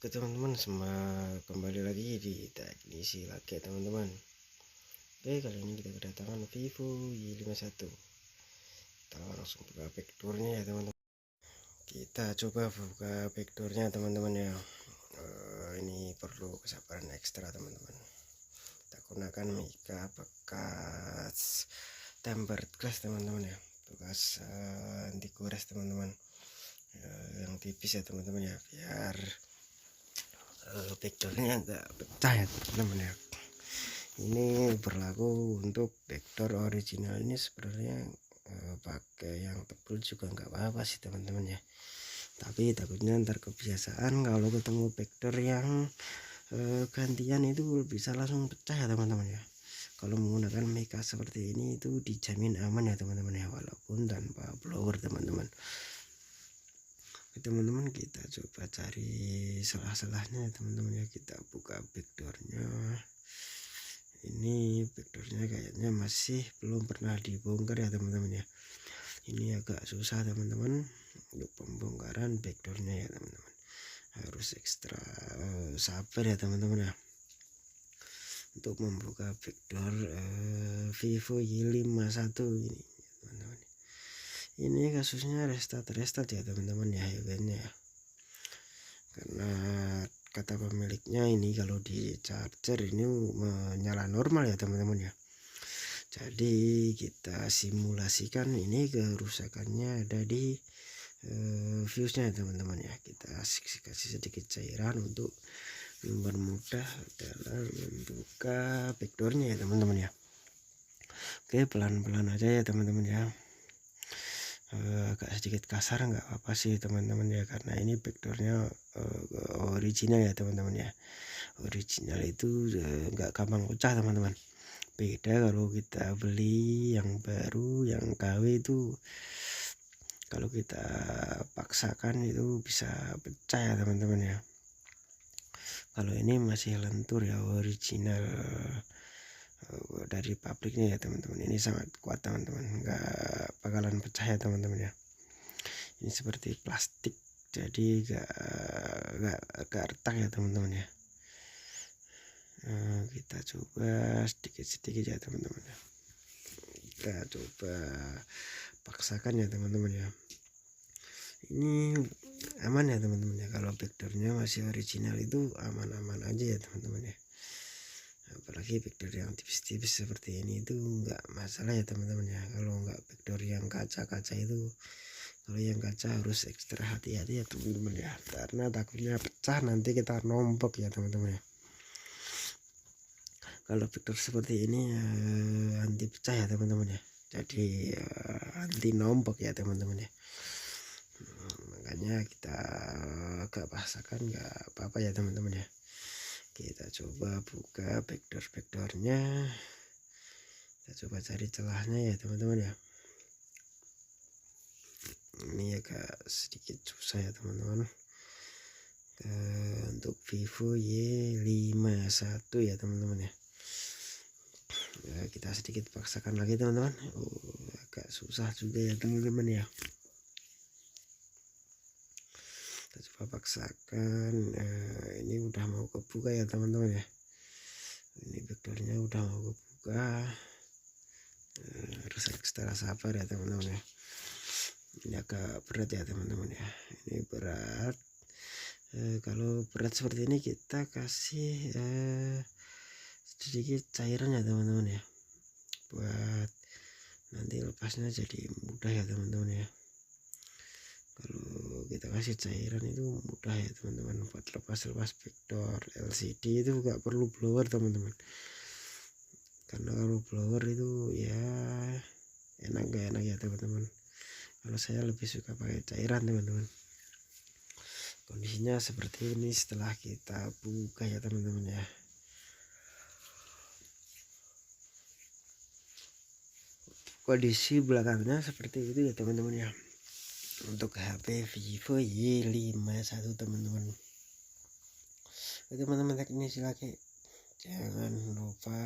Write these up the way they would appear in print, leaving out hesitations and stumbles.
Oke teman-teman, kembali lagi di teknisi lagi ya teman-teman. Oke, kali ini kita kedatangan Vivo Y51. Kita langsung buka backdoornya ya teman-teman. Kita coba buka backdoornya teman-teman ya. Ini perlu kesabaran ekstra teman-teman. Kita gunakan mica bekas tempered glass teman-teman ya, bekas anti gores teman-teman, yang tipis ya teman-teman ya, biar backdoornya enggak pecah ya teman-teman ya. Ini berlaku untuk backdoor original ini sebenarnya pakai yang tebal juga nggak apa-apa sih teman-teman ya, tapi takutnya ntar kebiasaan kalau ketemu backdoor yang gantian itu bisa langsung pecah ya teman-teman ya. Kalau menggunakan mica seperti ini itu dijamin aman ya teman-teman ya, walaupun tanpa blower teman-teman. Teman-teman, kita coba cari selah-selahnya teman-teman ya. Kita buka backdoornya. Ini backdoornya kayaknya masih belum pernah dibongkar ya teman-teman ya. Ini agak susah teman-teman untuk pembongkaran backdoornya ya teman-teman, harus ekstra sabar ya teman-teman ya untuk membuka backdoor Vivo Y51 ini teman-teman. Ini kasusnya restart ya teman-teman ya, eventnya ya, karena kata pemiliknya ini kalau di charger ini menyala normal ya teman-teman ya. Jadi kita simulasikan ini kerusakannya ada di fuse-nya teman-teman ya. Kita kasih sedikit cairan untuk mempermudah dalam membuka backdoornya ya teman-teman ya. Oke, pelan-pelan aja ya teman-teman ya. Agak sedikit kasar nggak apa-apa sih teman-teman ya, karena ini backdoornya original ya teman-teman ya. Original itu nggak gampang pecah teman-teman. Beda kalau kita beli yang baru, yang KW itu kalau kita paksakan itu bisa pecah ya teman-teman ya. Kalau ini masih lentur ya, original dari pabriknya ya teman-teman. Ini sangat kuat teman-teman, nggak bakalan pecah ya teman-teman ya. Ini seperti plastik, jadi gak retak ya teman-teman ya. Kita coba sedikit-sedikit ya teman-teman ya. Kita coba paksakan ya teman-teman ya. Ini aman ya teman-teman ya, kalau backdoornya masih original itu aman-aman aja ya teman-teman ya. Apalagi backdoor yang tipis-tipis seperti ini itu enggak masalah ya teman-teman ya. Kalau enggak backdoor yang kaca-kaca itu, kalau yang kaca harus ekstra hati-hati ya teman-teman ya, karena takutnya pecah nanti kita nombok ya teman-teman ya. Kalau backdoor seperti ini anti pecah ya teman-teman ya, jadi anti nombok ya teman-teman ya. Makanya kita agak paksakan nggak apa-apa ya teman-teman ya. Kita coba buka backdoornya, kita coba cari celahnya ya teman-teman ya. Ini agak sedikit susah ya teman-teman untuk Vivo Y51 ya teman-teman ya. Kita sedikit paksakan lagi teman-teman. Agak susah juga ya teman-teman ya. Kita coba paksakan. Ini udah mau kebuka ya teman-teman ya. Ini backdoornya udah mau kebuka. Harus ekstra sabar ya teman-teman ya. Ini agak berat ya teman-teman ya. Ini berat. Kalau berat seperti ini kita kasih sedikit cairan ya teman-teman ya, buat nanti lepasnya jadi mudah ya teman-teman ya. Kalau kita kasih cairan itu mudah ya teman-teman, buat lepas backdoor LCD itu nggak perlu blower teman-teman, karena kalau blower itu ya gak enak ya teman-teman. Kalau saya lebih suka pakai cairan teman-teman. Kondisinya seperti ini setelah kita buka ya teman-teman ya. Kondisi belakangnya seperti itu ya teman-teman ya, untuk HP Vivo Y51 teman-teman. Teman-teman teknisi lagi, jangan lupa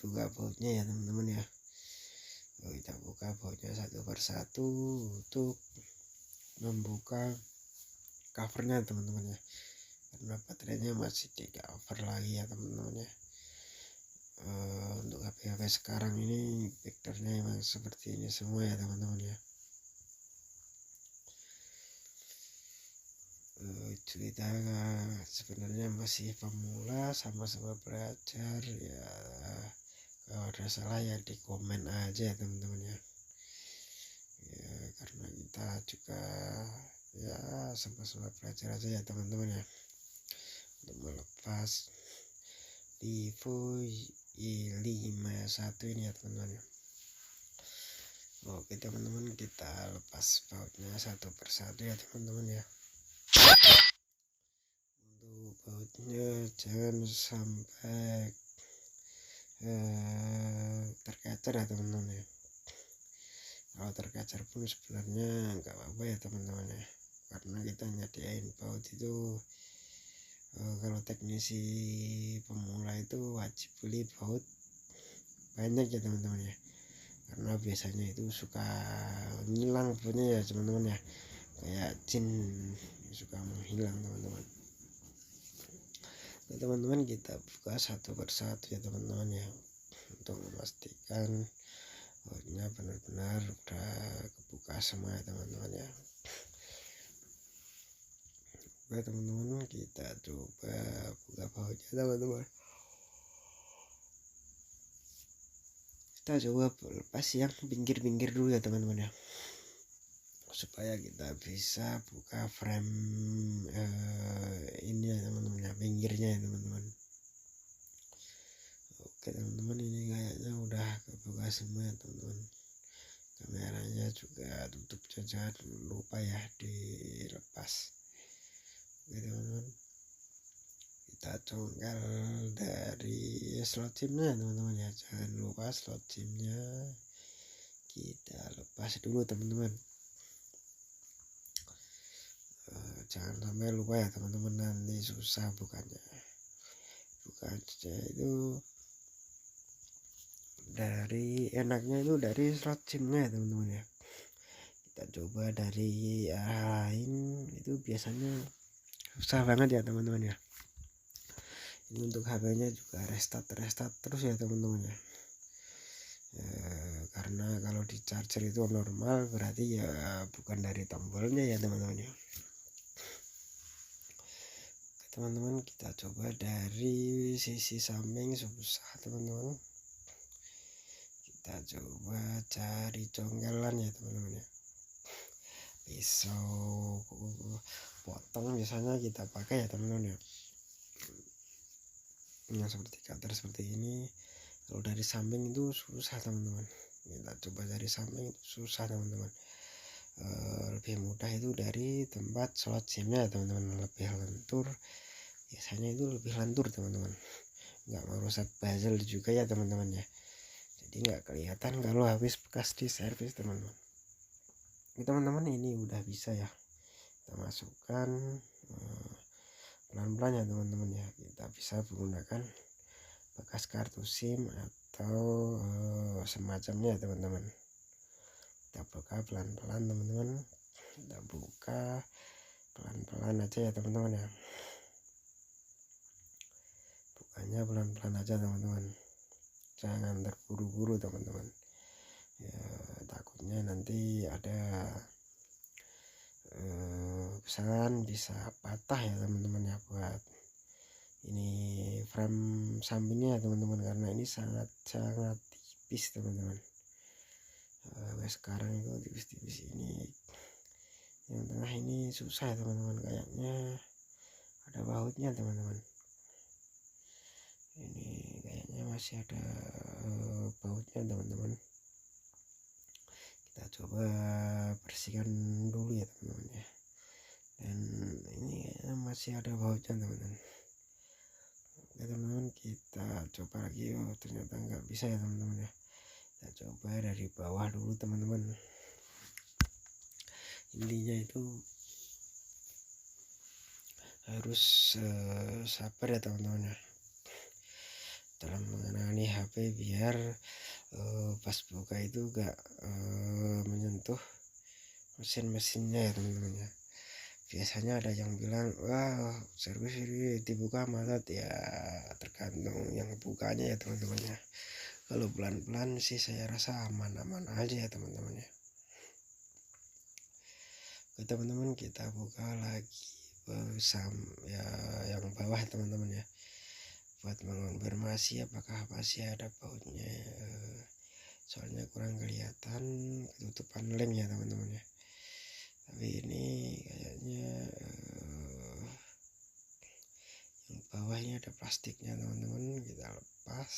buka bautnya ya teman-teman ya. Kita buka bautnya satu persatu untuk membuka covernya teman-teman ya, karena baterainya masih tidak over lagi ya teman-teman ya. Untuk HP-HP sekarang ini vektornya emang seperti ini semua ya teman-teman ya. Cerita sebenarnya masih pemula, sama-sama belajar ya. Kalau ada salah ya di komen aja ya teman-teman ya. Karena kita juga ya sama-sama belajar aja ya teman-teman ya, untuk melepas Vivo Y51 ini ya teman-teman ya. Oke teman-teman, kita lepas bautnya satu persatu ya teman-teman ya. Untuk bautnya jangan sampai terkacar ya teman-teman ya. Kalau terkacar pun sebenarnya nggak apa-apa ya teman-teman ya, karena kita nyediain baut itu kalau teknisi pemula itu wajib beli baut banyak ya teman-teman ya, karena biasanya itu suka ngilang punya ya teman-teman ya, kayak jin suka menghilang teman-teman. Nah, teman-teman kita buka satu persatu ya teman-teman ya, untuk memastikan bautnya benar-benar udah kebuka semua ya teman-teman ya. Oke teman-teman, kita coba buka bautnya teman-teman. Kita coba lepas yang pinggir-pinggir dulu ya teman-teman ya, supaya kita bisa buka frame ini ya teman-teman ya, pinggirnya ya teman-teman. Oke teman-teman, ini kayaknya udah kebuka semua ya teman-teman. Kameranya juga tutup saja, lupa ya dilepas. Oke teman-teman, kita congkel dari slot SIM-nya teman-teman ya, jangan lupa slot SIM-nya kita lepas dulu teman-teman. Jangan sampai lupa ya teman-teman, nanti susah bukannya. Bukannya itu dari enaknya itu dari slot SIM-nya ya teman-teman ya. Kita coba dari arah lain itu biasanya susah banget ya teman-teman ya. Ini untuk HP-nya juga restart terus ya teman-teman ya. Karena kalau di charger itu normal, berarti ya bukan dari tombolnya ya teman-teman ya. Oke teman-teman, kita coba dari sisi samping, susah teman-teman. Kita coba cari congkelan ya teman-teman ya. Pisau potong biasanya kita pakai ya teman-teman ya, yang seperti cutter seperti ini. Kalau dari samping itu susah teman-teman, kita coba dari samping itu susah teman-teman. Lebih mudah itu dari tempat slot SIM-nya teman-teman, lebih lentur, biasanya itu lebih lentur teman-teman, nggak merusak bezel juga ya teman-teman ya, jadi nggak kelihatan kalau habis bekas di servis teman-teman. Teman-teman, ini udah bisa ya, kita masukkan pelan-pelan ya teman-teman ya. Kita bisa menggunakan bekas kartu SIM atau semacamnya teman-teman. Kita buka pelan-pelan teman-teman, kita buka pelan-pelan aja ya teman-teman ya, bukanya pelan-pelan aja teman-teman, jangan terburu-buru teman-teman ya, takutnya nanti ada kesalahan bisa patah ya teman-teman ya, buat ini frame sampingnya teman-teman, karena ini sangat tipis teman-teman. Sekarang itu tipis-tipis ini, yang tengah ini susah ya teman-teman, kayaknya ada bautnya teman-teman. Ini kayaknya masih ada bautnya teman-teman. Kita coba bersihkan dulu ya teman-teman ya, dan ini masih ada bautnya teman-teman. Oke teman-teman, kita coba lagi. Ternyata nggak bisa ya teman-teman ya. Kita coba dari bawah dulu teman-teman. Intinya itu harus sabar ya teman-teman ya, dalam mengenali HP, biar pas buka itu gak menyentuh mesin-mesinnya ya teman-teman ya. biasanya ada yang bilang wah servis ini dibuka matot, ya tergantung yang bukanya ya teman-teman ya. Kalau pelan-pelan sih saya rasa aman-aman aja ya teman-teman ya. Oke teman-teman, kita buka lagi ya yang bawah teman-teman ya, buat mengonfirmasi apakah masih ada bautnya. Soalnya kurang kelihatan ketutupan lem ya teman-teman ya, tapi ini kayaknya yang bawah ini ada plastiknya teman-teman. Kita lepas,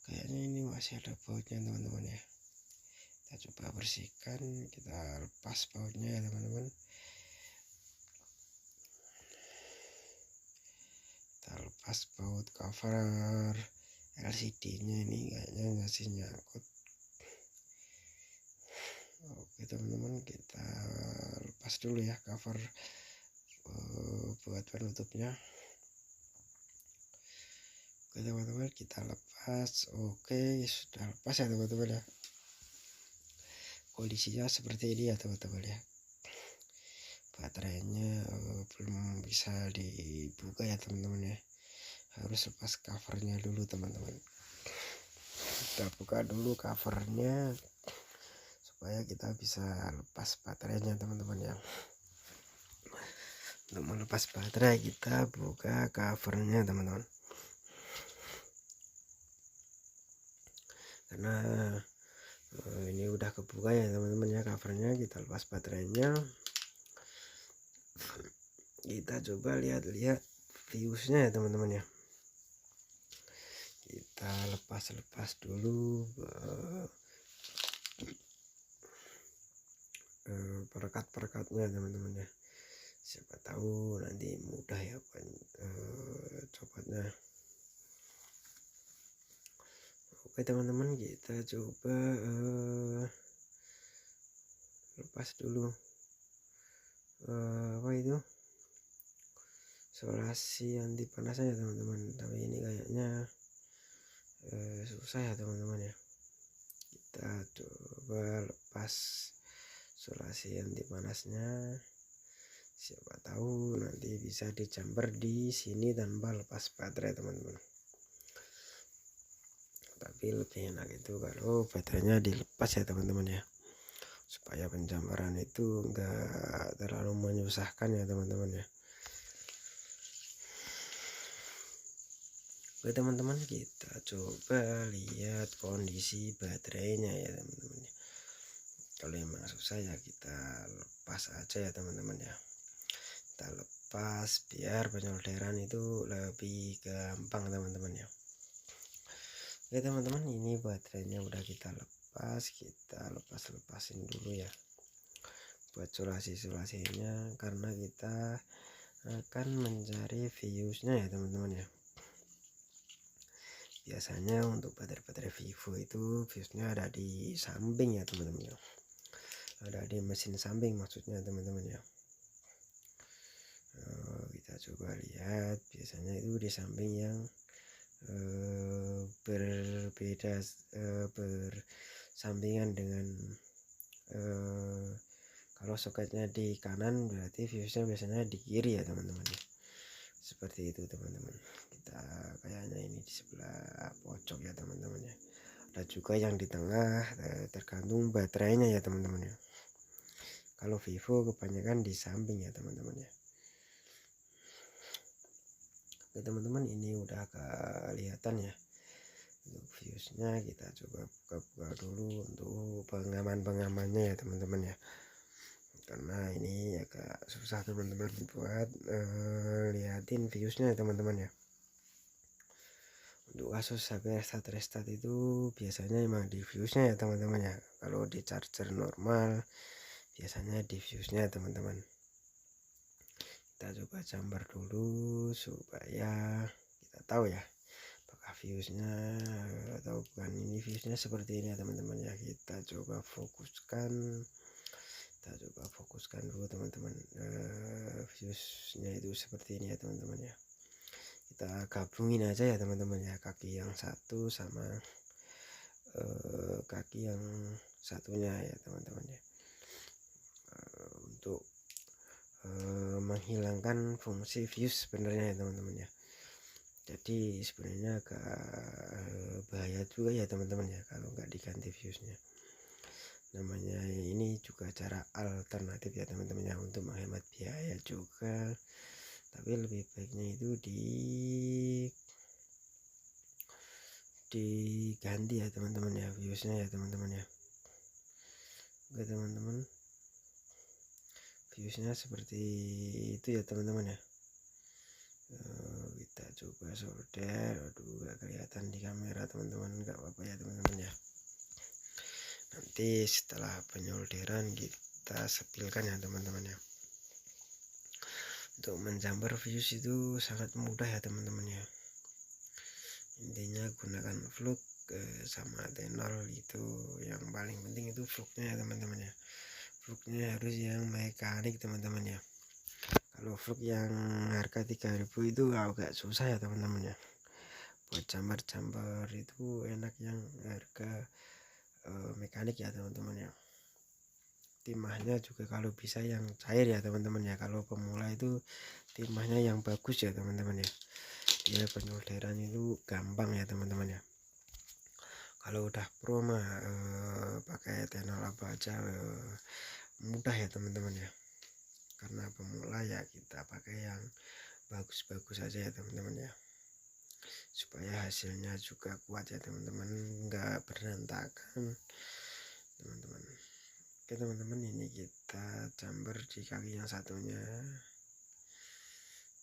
kayaknya ini masih ada bautnya teman-teman ya. Kita coba bersihkan, kita lepas bautnya ya teman-teman. Kita lepas baut cover LCD nya, ini kayaknya masih nyangkut. Oke teman-teman, kita lepas dulu ya cover buat penutupnya. Oke teman-teman, kita lepas. Oke, sudah lepas ya teman-teman ya. Kondisinya seperti ini ya teman-teman ya. Baterainya belum bisa dibuka ya teman-teman ya, harus lepas covernya dulu teman-teman. Kita buka dulu covernya supaya kita bisa lepas baterainya teman-teman ya. Untuk melepas baterai kita buka covernya teman-teman, karena ini udah kebuka ya teman-teman ya covernya. Kita lepas baterainya, kita coba lihat-lihat fuse-nya ya teman-teman ya. Kita lepas dulu perekat-perekatnya teman-teman ya, siapa tahu nanti mudah ya copotnya. Oke teman-teman, kita coba lepas dulu apa itu, isolasi anti panasnya ya teman-teman. Tapi ini kayaknya susah ya teman-teman ya. Kita coba lepas isolasi anti panasnya, siapa tahu nanti bisa dijamper di sini tanpa lepas baterai teman-teman. Tapi lebih enak itu kalau baterainya dilepas ya teman-teman ya, supaya penjamperan itu enggak terlalu menyusahkan ya teman-teman ya. Oke teman-teman, kita coba lihat kondisi baterainya ya teman-teman ya. Kalau emang susah ya kita lepas aja ya teman-teman ya. Kita lepas biar penyolderan itu lebih gampang teman-teman ya. Oke teman-teman, ini baterainya udah kita lepas. Kita lepasin dulu ya buat sulasi-sulasinya, karena kita akan mencari fuse-nya ya teman-teman ya. Biasanya untuk baterai-baterai Vivo itu fuse-nya ada di samping ya teman-teman ya, ada di mesin samping maksudnya teman-teman ya. Kita coba lihat, biasanya itu di samping yang berbeda, bersampingan dengan kalau soketnya di kanan berarti fuse-nya biasanya di kiri ya teman-teman ya. Seperti itu teman-teman. Kita kayaknya ini di sebelah pojok ya teman-teman ya. Ada juga yang di tengah, tergantung baterainya ya teman-teman ya. Kalau Vivo kebanyakan di samping ya teman-teman ya. Oke teman-teman, ini udah kelihatan ya untuk fuse-nya. Kita coba buka-buka dulu untuk pengaman-pengamannya ya teman-teman ya, karena ini agak susah teman-teman buat liatin fuse-nya ya teman-teman ya. Untuk kasus HP restart itu biasanya emang di fuse-nya ya teman-teman ya. Kalau di charger normal biasanya di fuse-nya teman-teman. Kita coba jumper dulu supaya kita tahu ya apakah fuse-nya atau bukan. Ini fuse-nya seperti ini ya teman-teman ya. Kita coba fokuskan dulu teman-teman. Fuse-nya itu seperti ini ya teman-teman ya. Kita gabungin aja ya teman-teman ya, kaki yang satu sama kaki yang satunya ya teman-teman ya. Untuk menghilangkan fungsi fuse sebenarnya ya teman-teman ya. Jadi sebenarnya agak bahaya juga ya teman-teman ya kalau nggak diganti fuse-nya. Namanya ini juga cara alternatif ya teman-teman ya, untuk menghemat biaya juga, tapi lebih baiknya itu diganti ya teman-teman ya fuse-nya ya teman-teman ya. Oke teman-teman, fuse-nya seperti itu ya teman-teman ya. Kita coba solder. Aduh, gak kelihatan di kamera teman-teman, nggak apa-apa ya teman-teman ya. Nanti setelah penyolderan kita sepilkan ya teman-teman ya. Untuk menjamper fuse itu sangat mudah ya teman-teman ya. Intinya gunakan flux sama T0, itu yang paling penting itu fluxnya ya teman-teman ya. Fluxnya harus yang mekanik teman-teman ya. Kalau flux yang harga 3000 itu agak susah ya teman-teman ya. Buat jamper itu enak yang harga mekanik ya teman-teman ya. Timahnya juga kalau bisa yang cair ya teman-teman ya. Kalau pemula itu timahnya yang bagus ya teman-teman ya. Ya penyolderan itu gampang ya teman-teman ya. Kalau udah pro mah pakai T0 apa aja mudah ya teman-teman ya. Karena pemula ya kita pakai yang bagus-bagus aja ya teman-teman ya, supaya hasilnya juga kuat ya teman-teman, nggak berantakan teman-teman. Oke teman-teman, ini kita jumper di kaki yang satunya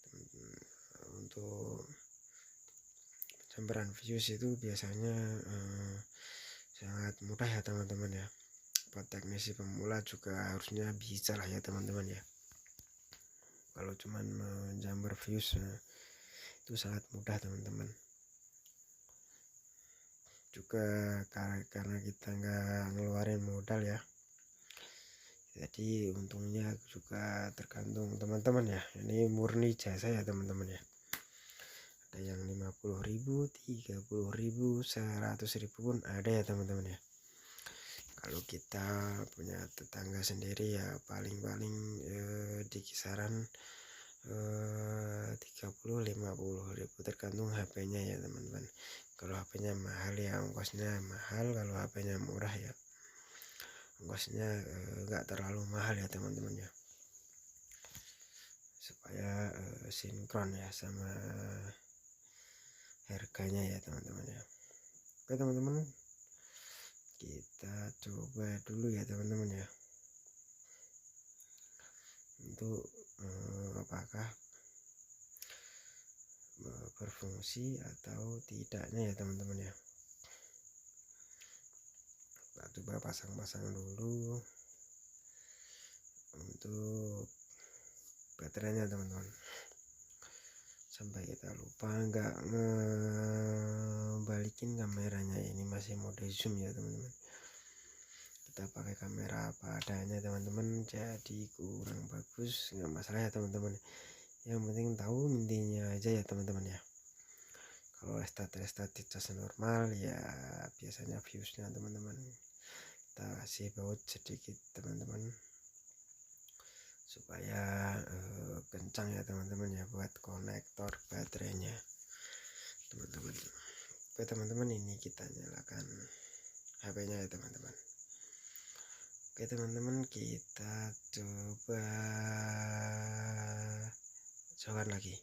teman-teman. Untuk jamperan fuse itu biasanya sangat mudah ya teman-teman ya. Buat teknisi pemula juga harusnya bisa lah ya teman-teman ya. Kalau cuman menjamper fuse itu sangat mudah teman-teman. Juga karena kita nggak ngeluarin modal ya, jadi untungnya juga tergantung teman-teman ya. Ini murni jasa ya teman-teman ya. Ada yang 50.000, 30.000, 100.000 pun ada ya teman-teman ya. Kalau kita punya tetangga sendiri ya paling-paling di kisaran 30-50.000 tergantung HP-nya ya teman-teman. Kalau HP-nya mahal ya ongkosnya mahal, kalau HP-nya murah ya ongkosnya nggak terlalu mahal ya teman-teman ya, supaya sinkron ya sama harganya ya teman-teman ya. Oke teman-teman, kita coba dulu ya teman-teman ya, untuk apakah berfungsi atau tidaknya ya teman-teman ya. Kita coba pasang-pasang dulu untuk baterainya teman-teman, sampai kita lupa nggak ngebalikin kameranya. Ini masih mode zoom ya teman-teman, kita pakai kamera apa adanya teman-teman, jadi kurang bagus nggak masalah ya teman-teman. Yang penting tahu intinya aja ya teman-teman ya. Kalau restart cas normal ya biasanya fuse-nya teman-teman kita kasih baut sedikit teman-teman, supaya kencang ya teman-teman ya buat konektor baterainya teman-teman. Oke teman-teman, ini kita nyalakan HP-nya ya teman-teman. Oke teman-teman, kita coba coba lagi.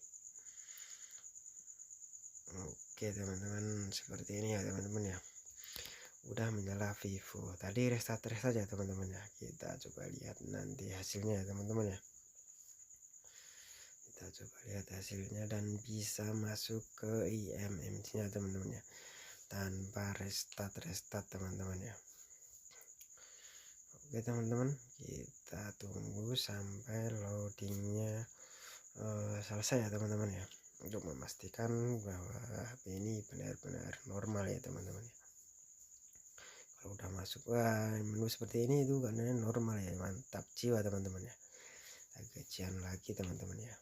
Oke teman-teman, seperti ini ya teman-teman ya, udah menyala Vivo. Tadi restart ya teman-teman ya. Kita coba lihat nanti hasilnya ya teman-teman ya. Kita coba lihat hasilnya dan bisa masuk ke IMMC nya teman-teman ya, tanpa restart teman-teman ya. Oke teman-teman, kita tunggu sampai loadingnya selesai ya teman-teman ya, untuk memastikan bahwa HP ini benar-benar normal ya teman-teman ya. Kalau udah masuk menu seperti ini itu karena normal ya, mantap jiwa teman-teman ya. Kita gajian lagi teman-teman ya.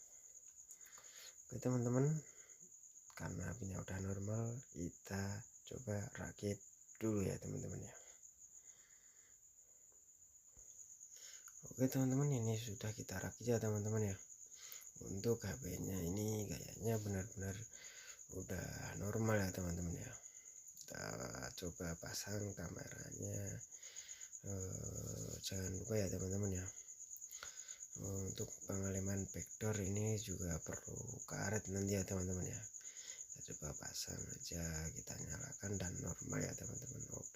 Oke teman-teman, karena apinya udah normal, kita coba rakit dulu ya teman-teman ya. Oke teman-teman, ini sudah kita rakit ya teman-teman ya. Untuk HP-nya ini kayaknya benar-benar udah normal ya teman-teman ya. Kita coba pasang kameranya. Jangan lupa ya teman-teman ya, untuk pengaliman backdoor ini juga perlu karet nanti ya teman-teman ya. Kita coba pasang aja, kita nyalakan dan normal ya teman-teman. Oke.